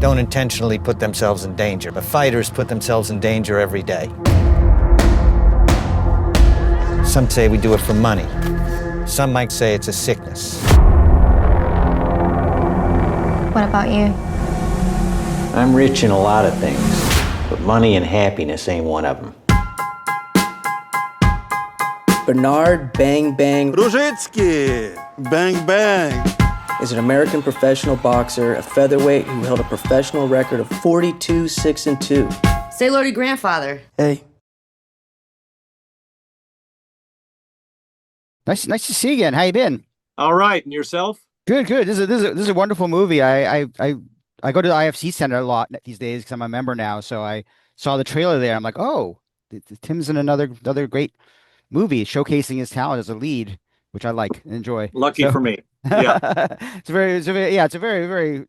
don't intentionally put themselves in danger, but fighters put themselves in danger every day. Some say we do it for money. Some might say it's a sickness. What about you? I'm rich in a lot of things, but money and happiness ain't one of them. Bernard Bang Bang Rozyski, Bang Bang, is an American professional boxer, a featherweight who held a professional record of 42-6-2. Say hello to your grandfather. Hey. Nice to see you again. How you been? All right, and yourself? Good. This is a wonderful movie. I go to the IFC Center a lot these days because I'm a member now. So I saw the trailer there. I'm like, oh, Tim's in another great movie showcasing his talent as a lead, which I like and enjoy. Lucky for me. Yeah, it's a very very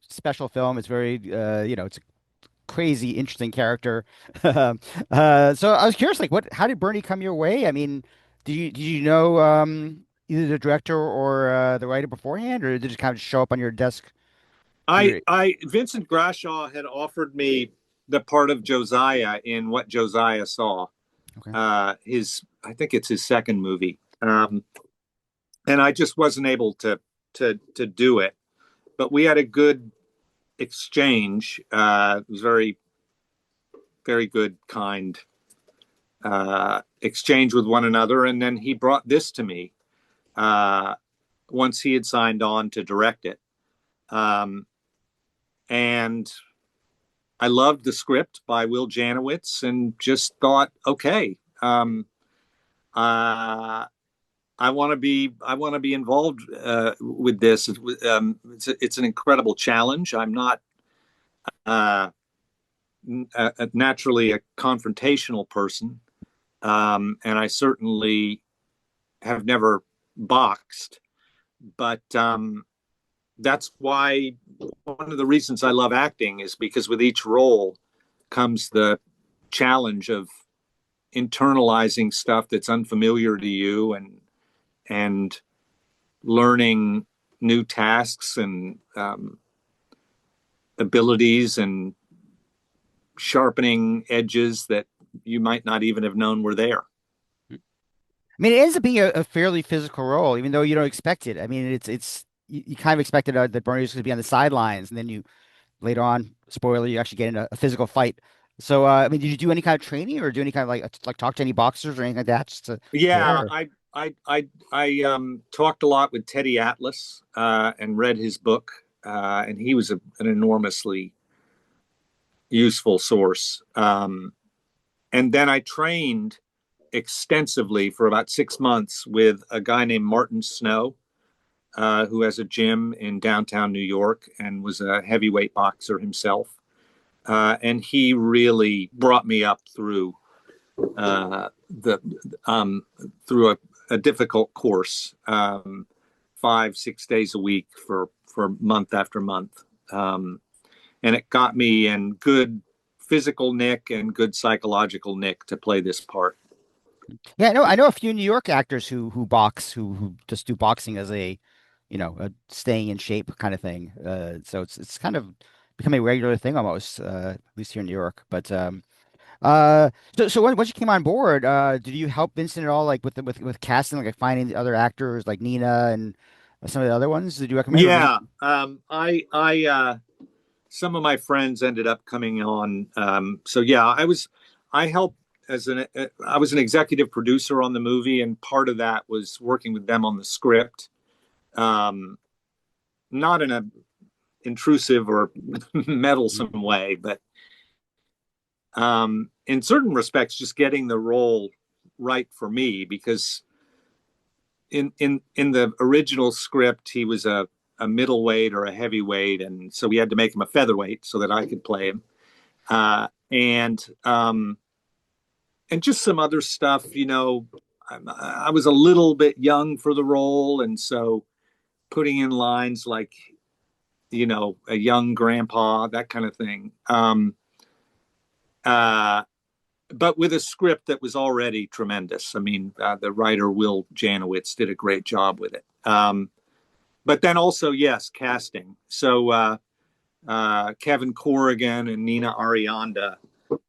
special film. It's very it's a crazy interesting character. So I was curious, like, how did Bernie come your way? I mean, did you know either the director or the writer beforehand, or did it just kind of show up on your desk? Vincent Grashaw had offered me the part of Josiah in What Josiah Saw. Okay. I think it's his second movie. And I just wasn't able to do it. But we had a good exchange. It was very, very good, kind exchange with one another. And then he brought this to me once he had signed on to direct it. And I loved the script by Will Janowitz and just thought, okay, I want to be involved with this. It's an incredible challenge. I'm not naturally a confrontational person, and I certainly have never boxed. But that's why one of the reasons I love acting is because with each role comes the challenge of internalizing stuff that's unfamiliar to you and learning new tasks and abilities and sharpening edges that you might not even have known were there. I mean, it ends up being a fairly physical role, even though you don't expect it. I mean, it's you kind of expected that Bernie was going to be on the sidelines, and then you later on, spoiler, you actually get in a physical fight. So, I mean, did you do any kind of training or do any kind of like talk to any boxers or anything like that? I talked a lot with Teddy Atlas and read his book, and he was an enormously useful source. And then I trained extensively for about 6 months with a guy named Martin Snow, who has a gym in downtown New York and was a heavyweight boxer himself. And he really brought me up through through a difficult course, 5-6 days a week for month after month. And it got me in good physical nick and good psychological nick to play this part. Yeah, I know a few New York actors who box, who just do boxing as a staying in shape kind of thing. So it's kind of become a regular thing almost, at least here in New York. But so once you came on board, did you help Vincent at all, like with casting, like finding the other actors like Nina and some of the other ones? Did you recommend? Yeah, some of my friends ended up coming on. So yeah, I helped I was an executive producer on the movie, and part of that was working with them on the script. Not in a intrusive or meddlesome way, but in certain respects, just getting the role right for me, because in the original script, he was a middleweight or a heavyweight, and so we had to make him a featherweight so that I could play him, and just some other stuff. I was a little bit young for the role, and so putting in lines like, a young grandpa, that kind of thing. But with a script that was already tremendous. I mean, the writer, Will Janowitz, did a great job with it. But then also, yes, casting. So Kevin Corrigan and ninaarianda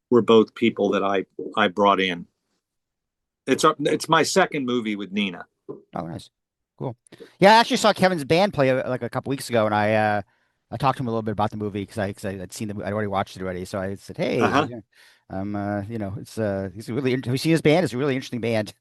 were both people that I brought in. It's my second movie with Nina. Oh, nice. Cool. Yeah, I actually saw Kevin's band play like a couple weeks ago, and I talked to him a little bit about the movie because I'd seen I'd already watched it already. So I said, hey, Uh-huh. it's he's a really have you seen his band? It's a really interesting band.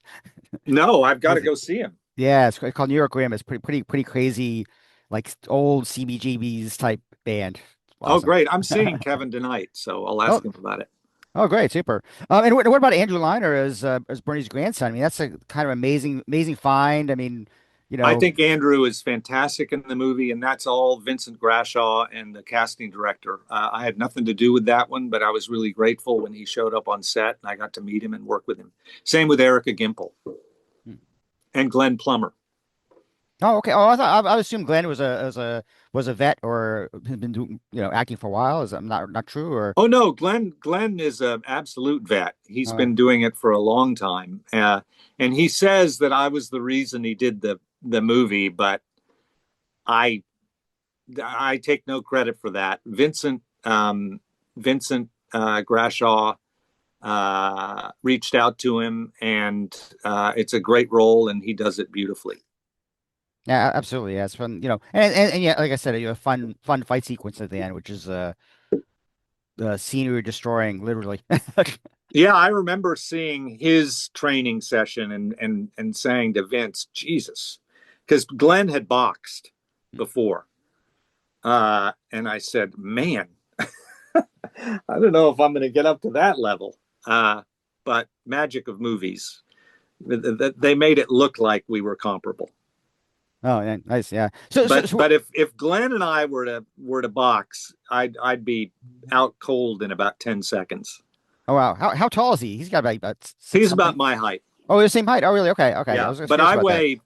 No, I've got to go see him. Yeah, it's called New York Grim. It's pretty crazy, like old CBGB's type band. Oh, Awesome. great. I'm seeing Kevin tonight, so I'll Oh, ask him about it. oh, great, super. And what about Andrew Liner as Bernie's grandson? I mean, that's a kind of amazing find. I mean, I think Andrew is fantastic in the movie, and that's all Vincent Grashaw and the casting director. I had nothing to do with that one, but I was really grateful when he showed up on set and I got to meet him and work with him. Same with Erica Gimple and Glenn Plummer. Oh, okay. Oh, I assumed Glenn was a vet or had been doing acting for a while. Is that not true or? Oh no, Glenn is an absolute vet. He's been doing it for a long time, and he says that I was the reason he did the movie, but I take no credit for that. Vincent Grashaw reached out to him, and it's a great role, and he does it beautifully. Yeah, absolutely. Yeah, it's fun. And yeah, like I said, you have fun fight sequence at the end, which is the scenery destroying, literally. Yeah, I remember seeing his training session and saying to Vince, Jesus, because Glenn had boxed before. And I said, man, I don't know if I'm going to get up to that level. But magic of movies, they made it look like we were comparable. Oh, yeah, nice, yeah. But if Glenn and I were to box, I'd be out cold in about 10 seconds. Oh wow, how tall is he? He's got about he's about my height. Oh, the same height. Oh, really? Okay. Yeah, but I weigh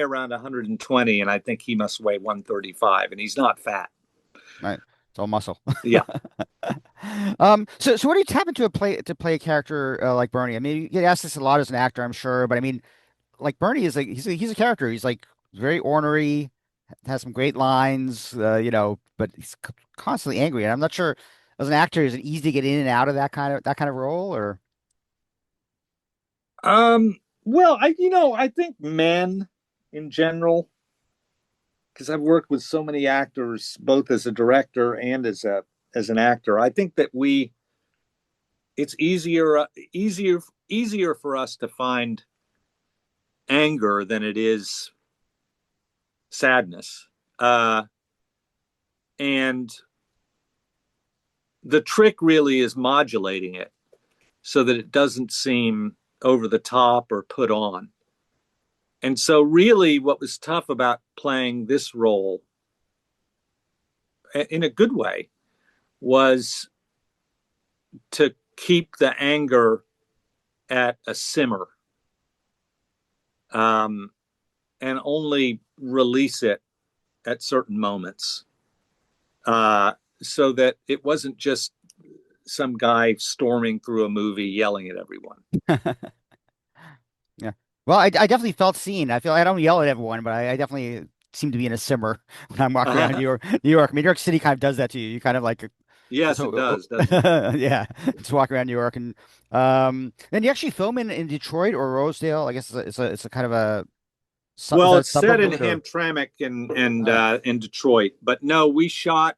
around 120, and I think he must weigh 135, and he's not fat. Right, it's all muscle. Yeah. So what do you tap into to play a character like Bernie? I mean, you get asked this a lot as an actor, I'm sure, but I mean, like Bernie is like he's a character. He's like very ornery, has some great lines, but he's constantly angry. And I'm not sure, as an actor, is it easy to get in and out of that kind of role, or? Well, I think men in general, because I've worked with so many actors, both as a director and as an actor, I think that it's easier for us to find anger than it is sadness. And the trick really is modulating it so that it doesn't seem over the top or put on. And so really what was tough about playing this role in a good way was to keep the anger at a simmer, and only release it at certain moments, so that it wasn't just some guy storming through a movie yelling at everyone. Yeah. Well, I definitely felt seen. I feel I don't yell at everyone, but I definitely seem to be in a simmer when I'm walking around New York. I mean, New York City kind of does that to you. You kind of like. Yes, it does. Doesn't it? Yeah, just walk around New York, and then you actually film in Detroit or Rosedale. I guess it's a kind of a. Well, it's set in Hamtramck and in Detroit, but no, we shot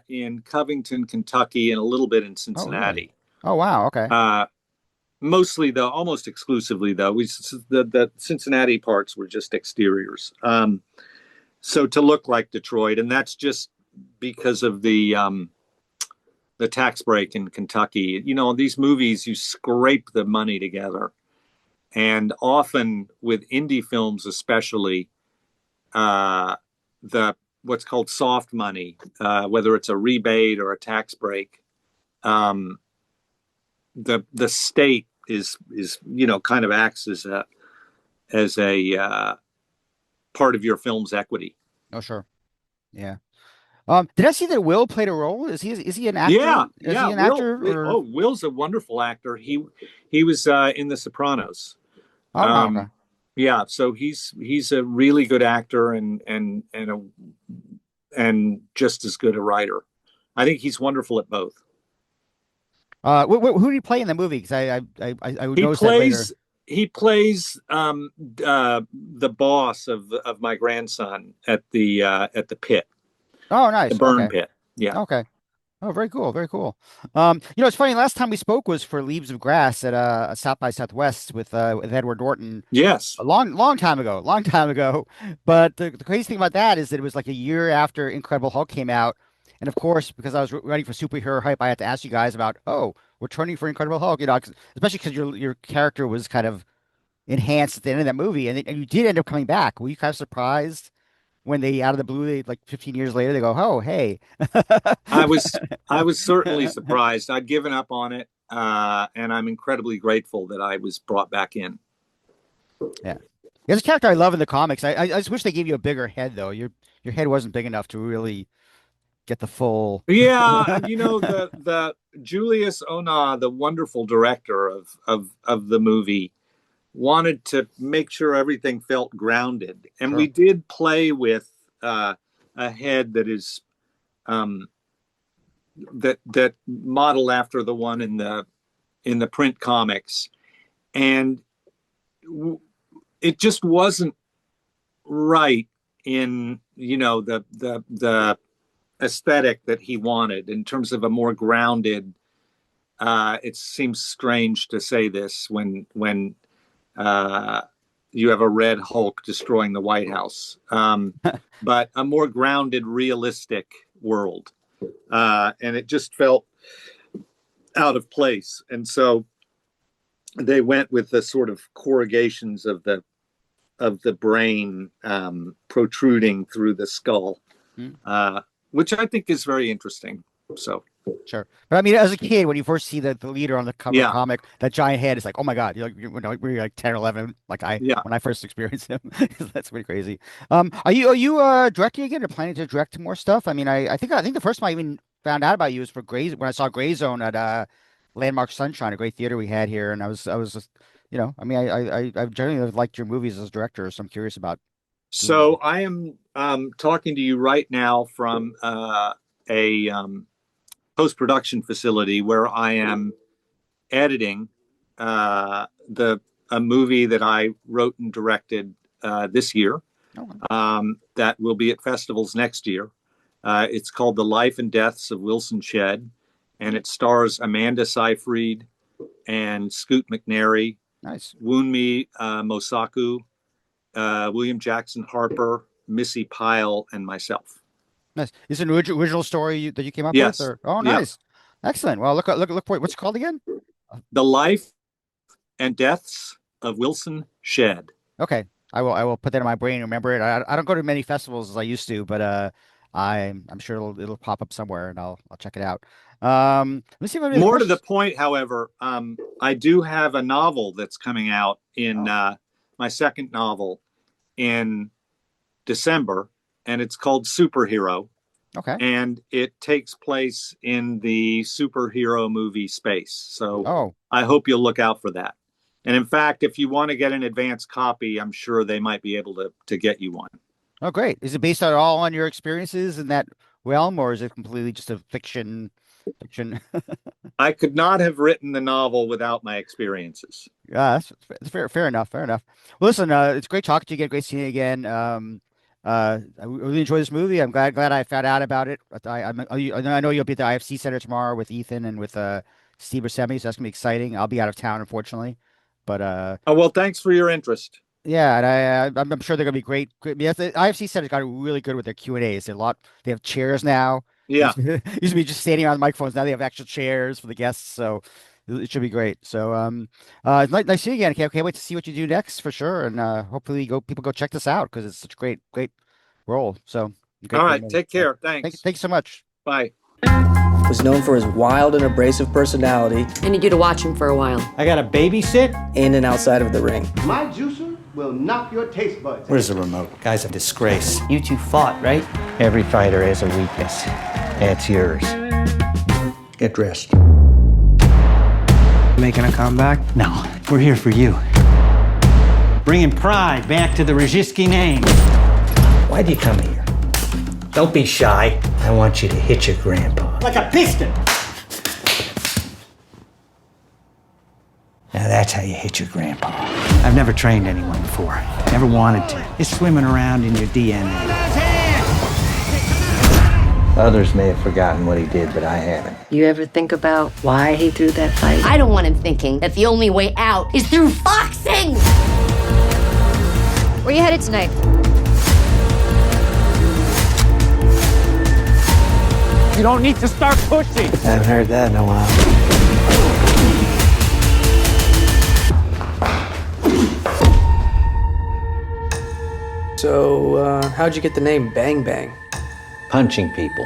in Covington, Kentucky, and a little bit in Cincinnati. Oh, really? Oh wow, okay. Mostly though, almost exclusively though, the Cincinnati parts were just exteriors. So to look like Detroit, and that's just because of the tax break in Kentucky. These movies, you scrape the money together. And often with indie films, especially, what's called soft money, whether it's a rebate or a tax break, the state is kind of acts as a part of your film's equity. Oh, sure. Yeah. Did I see that Will played a role? Is he an actor? Yeah. Is he an actor? Or? Will's a wonderful actor. He was in The Sopranos. Oh, okay. Yeah, so he's a really good actor and just as good a writer. I think he's wonderful at both. Who did he play in the movie? Because I would He notice that later. plays the boss of my grandson at the pit, Oh, nice. the burn Okay. pit. Yeah. Okay. Oh, very cool. Very cool. It's funny. Last time we spoke was for Leaves of Grass at South by Southwest with Edward Norton. Yes. A long time ago. But the crazy thing about that is that it was like a year after Incredible Hulk came out. And of course, because I was ready for superhero hype, I had to ask you guys about, we're turning for Incredible Hulk, especially because your character was kind of enhanced at the end of that movie, and you did end up coming back. Were you kind of surprised when they, out of the blue, like 15 years later, they go, oh, hey. I was certainly surprised. I'd given up on it, and I'm incredibly grateful that I was brought back in. Yeah. There's a character I love in the comics. I just wish they gave you a bigger head, though. Your head wasn't big enough to really get the full. Yeah, the Julius Ona, the wonderful director of the movie, wanted to make sure everything felt grounded, and Sure. we did play with a head that is that modeled after the one in the print comics, and it just wasn't right in the aesthetic that he wanted in terms of a more grounded. It seems strange to say this when you have a red Hulk destroying the White House, but a more grounded, realistic world, and it just felt out of place. And so they went with the sort of corrugations of the brain protruding through the skull. Which I think is very interesting. So Sure. But I mean, as a kid, when you first see the leader on the cover of Yeah. the comic, that giant head is like, oh my God, you're like 10 or 11, like Yeah. when I first experienced him. That's pretty crazy. Are you directing again or planning to direct more stuff? I mean, I think the first time I even found out about you was for when I saw Gray Zone at Landmark Sunshine, a great theater we had here, and I was just, I mean, I generally liked your movies as a director, so I'm curious about. So I am talking to you right now from a post-production facility where I am editing a movie that I wrote and directed this year. That will be at festivals next year. It's called The Life and Deaths of Wilson Shedd, and it stars Amanda Seyfried and Scoot McNairy, Nice. Wunmi Mosaku, William Jackson Harper, Missy Pyle, and myself. Nice. Is it an original story that you came up Yes. with? Oh, Yeah. nice. Excellent. Well, look for it. What's it called again? The Life and Deaths of Wilson Shedd. Okay. I will put that in my brain and remember it. I don't go to many festivals as I used to, but I'm sure it'll pop up somewhere and I'll check it out. Let me see if I have any More to the questions. point, however, I do have a novel that's coming out in my second novel in December, and it's called Superhero, Okay. and it takes place in the superhero movie space. So Oh, I hope you'll look out for that. And in fact, if you want to get an advance copy, I'm sure they might be able to get you one. oh, great. Is it based at all on your experiences in that realm, or is it completely just a fiction? I could not have written the novel without my experiences. Yeah, that's fair. Fair enough. Fair enough. Well, listen, it's great talking to you again. Great seeing you again. I really enjoyed this movie. I'm glad I found out about it. I know you'll be at the IFC Center tomorrow with Ethan and with Steve Buscemi, so that's gonna be exciting. I'll be out of town, unfortunately, but Oh, well, thanks for your interest. yeah, and I'm sure they're gonna be great. Yes, the IFC Center's got really good with their Q&As. They have chairs now. Yeah. Used to be just standing on microphones. Now they have actual chairs for the guests, so it should be great. So, it's nice seeing you again. Can't wait to see what you do next for sure, and hopefully people go check this out because it's such a great role. So, All right. Take care. Thanks. Thanks so much. Bye. Was known for his wild and abrasive personality I need you to watch him for a while. I got to babysit? in and outside of the ring. My juicer will knock your taste buds. Where's the remote? Guy's a disgrace. You two fought, right? Every fighter has a weakness. That's yours. Get dressed. Making a comeback? No, we're here for you. Bringing pride back to the Rozyski name. Why'd you come here? Don't be shy. I want you to hit your grandpa. like a piston. Now that's how you hit your grandpa. I've never trained anyone before. Never wanted to. It's swimming around in your DNA. Others may have forgotten what he did, but I haven't. You ever think about why he threw that fight? I don't want him thinking that the only way out is through boxing! Where you headed tonight? You don't need to start pushing. I haven't heard that in a while. So, how'd you get the name Bang Bang? Punching people.